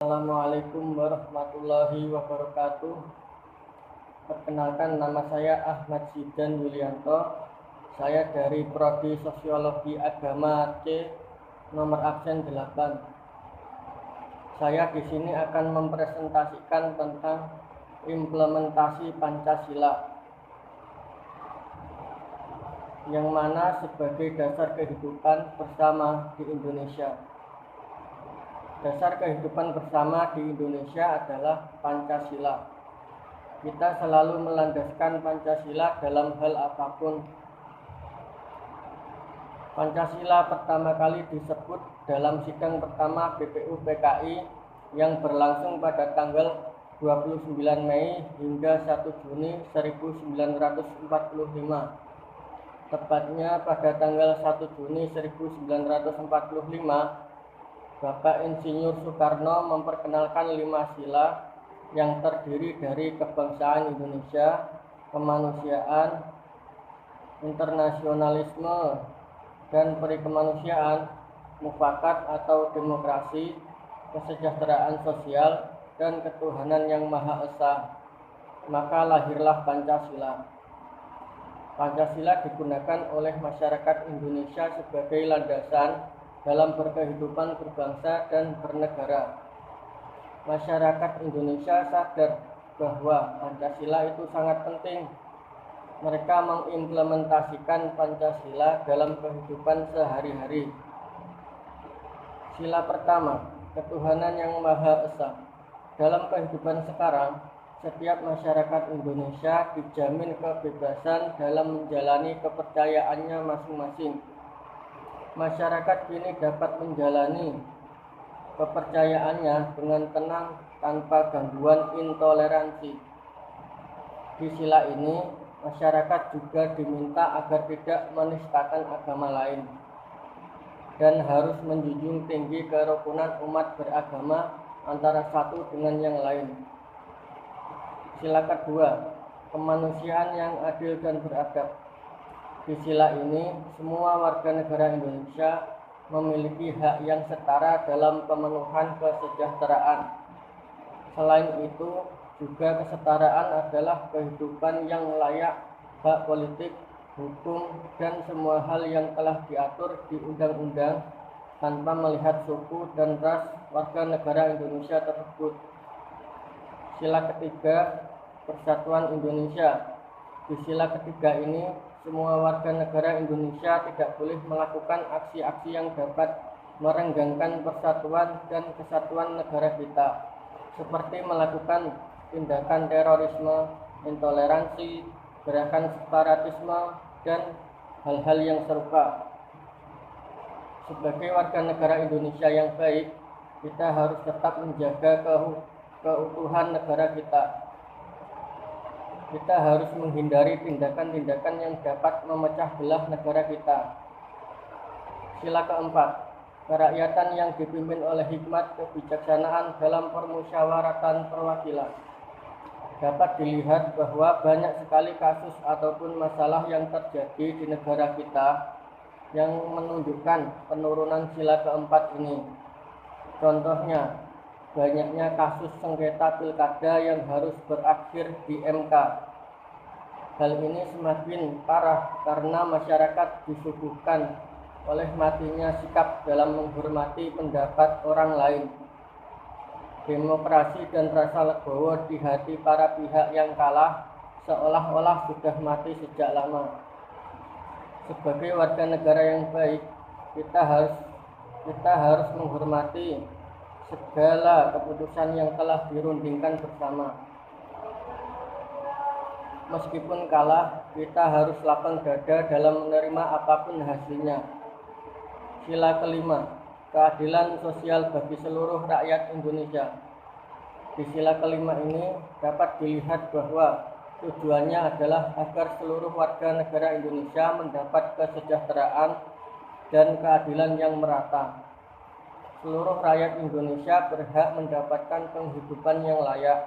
Assalamualaikum warahmatullahi wabarakatuh. Perkenalkan, nama saya Ahmad Zidan Yulianto. Saya dari Prodi Sosiologi Agama C, nomor absen 8. Saya di sini akan mempresentasikan tentang implementasi Pancasila, yang mana sebagai dasar kehidupan bersama di Indonesia. Dasar kehidupan bersama di Indonesia adalah Pancasila. Kita selalu melandaskan Pancasila dalam hal apapun. Pancasila pertama kali disebut dalam sidang pertama BPUPKI yang berlangsung pada tanggal 29 Mei hingga 1 Juni 1945. Tepatnya pada tanggal 1 Juni 1945, Bapak Insinyur Soekarno memperkenalkan 5 sila yang terdiri dari kebangsaan Indonesia, kemanusiaan, internasionalisme dan perikemanusiaan, mufakat atau demokrasi, kesejahteraan sosial, dan ketuhanan yang Maha Esa. Maka lahirlah Pancasila. Pancasila digunakan oleh masyarakat Indonesia sebagai landasan dalam berkehidupan berbangsa dan bernegara. Masyarakat Indonesia sadar bahwa Pancasila itu sangat penting. Mereka mengimplementasikan Pancasila dalam kehidupan sehari-hari. Sila pertama, ketuhanan yang Maha Esa. Dalam kehidupan sekarang, setiap masyarakat Indonesia dijamin kebebasan dalam menjalani kepercayaannya masing-masing. Masyarakat kini dapat menjalani kepercayaannya dengan tenang tanpa gangguan intoleransi. Di sila ini, masyarakat juga diminta agar tidak menistakan agama lain dan harus menjunjung tinggi kerukunan umat beragama antara satu dengan yang lain. Sila kedua, kemanusiaan yang adil dan beradab. Di sila ini, semua warga negara Indonesia memiliki hak yang setara dalam pemenuhan kesejahteraan. Selain itu, juga kesetaraan adalah kehidupan yang layak, hak politik, hukum, dan semua hal yang telah diatur di undang-undang tanpa melihat suku dan ras warga negara Indonesia tersebut. Sila ketiga, Persatuan Indonesia. Di sila ketiga ini, semua warga negara Indonesia tidak boleh melakukan aksi-aksi yang dapat merenggangkan persatuan dan kesatuan negara kita, seperti melakukan tindakan terorisme, intoleransi, gerakan separatisme, dan hal-hal yang serupa. Sebagai warga negara Indonesia yang baik, kita harus tetap menjaga keutuhan negara kita. Kita harus menghindari tindakan-tindakan yang dapat memecah belah negara kita. Sila keempat, kerakyatan yang dipimpin oleh hikmat kebijaksanaan dalam permusyawaratan perwakilan. Dapat dilihat bahwa banyak sekali kasus ataupun masalah yang terjadi di negara kita yang menunjukkan penurunan sila keempat ini. Contohnya, banyaknya kasus sengketa pilkada yang harus berakhir di MK. Hal ini semakin parah karena masyarakat disuguhkan oleh matinya sikap dalam menghormati pendapat orang lain. Demokrasi dan rasa legowo di hati para pihak yang kalah seolah-olah sudah mati sejak lama. Sebagai warga negara yang baik, kita harus menghormati segala keputusan yang telah dirundingkan bersama. Meskipun kalah, kita harus lapang dada dalam menerima apapun hasilnya. Sila kelima, keadilan sosial bagi seluruh rakyat Indonesia. Di sila kelima ini dapat dilihat bahwa tujuannya adalah agar seluruh warga negara Indonesia mendapat kesejahteraan dan keadilan yang merata. Seluruh rakyat Indonesia berhak mendapatkan penghidupan yang layak,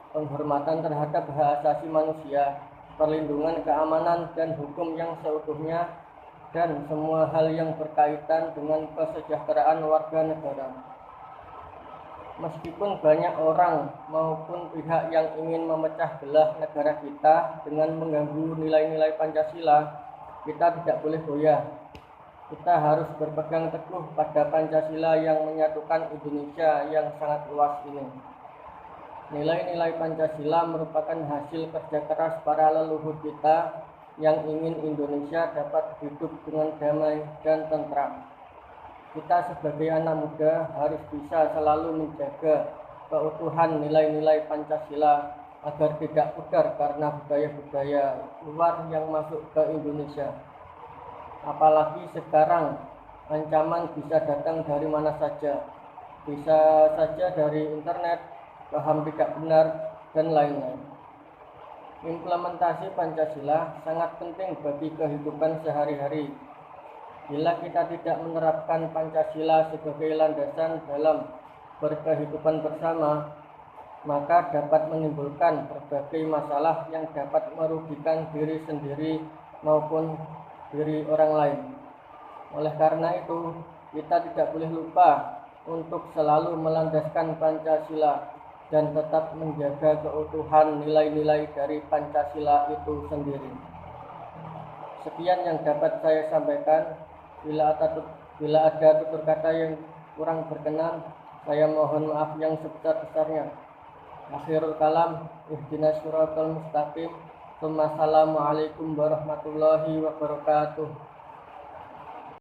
penghormatan terhadap hak asasi manusia, perlindungan keamanan dan hukum yang seutuhnya, dan semua hal yang berkaitan dengan kesejahteraan warga negara. Meskipun banyak orang maupun pihak yang ingin memecah belah negara kita dengan mengganggu nilai-nilai Pancasila, kita tidak boleh goyah. Kita harus berpegang teguh pada Pancasila yang menyatukan Indonesia yang sangat luas ini. Nilai-nilai Pancasila merupakan hasil kerja keras para leluhur kita yang ingin Indonesia dapat hidup dengan damai dan tentram. Kita sebagai anak muda harus bisa selalu menjaga keutuhan nilai-nilai Pancasila agar tidak pudar karena budaya-budaya luar yang masuk ke Indonesia. Apalagi sekarang ancaman bisa datang dari mana saja, bisa saja dari internet, paham tidak benar, dan lain-lain. Implementasi Pancasila sangat penting bagi kehidupan sehari-hari. Bila kita tidak menerapkan Pancasila sebagai landasan dalam berkehidupan bersama, maka dapat menimbulkan berbagai masalah yang dapat merugikan diri sendiri maupun diri orang lain. Oleh karena itu, kita tidak boleh lupa untuk selalu melandaskan Pancasila dan tetap menjaga keutuhan nilai-nilai dari Pancasila itu sendiri. Sekian yang dapat saya sampaikan. Bila ada tutur kata yang kurang berkenan, saya mohon maaf yang sebesar-besarnya. Akhirul kalam, ihdinas siratal mustaqim. Assalamualaikum warahmatullahi wabarakatuh.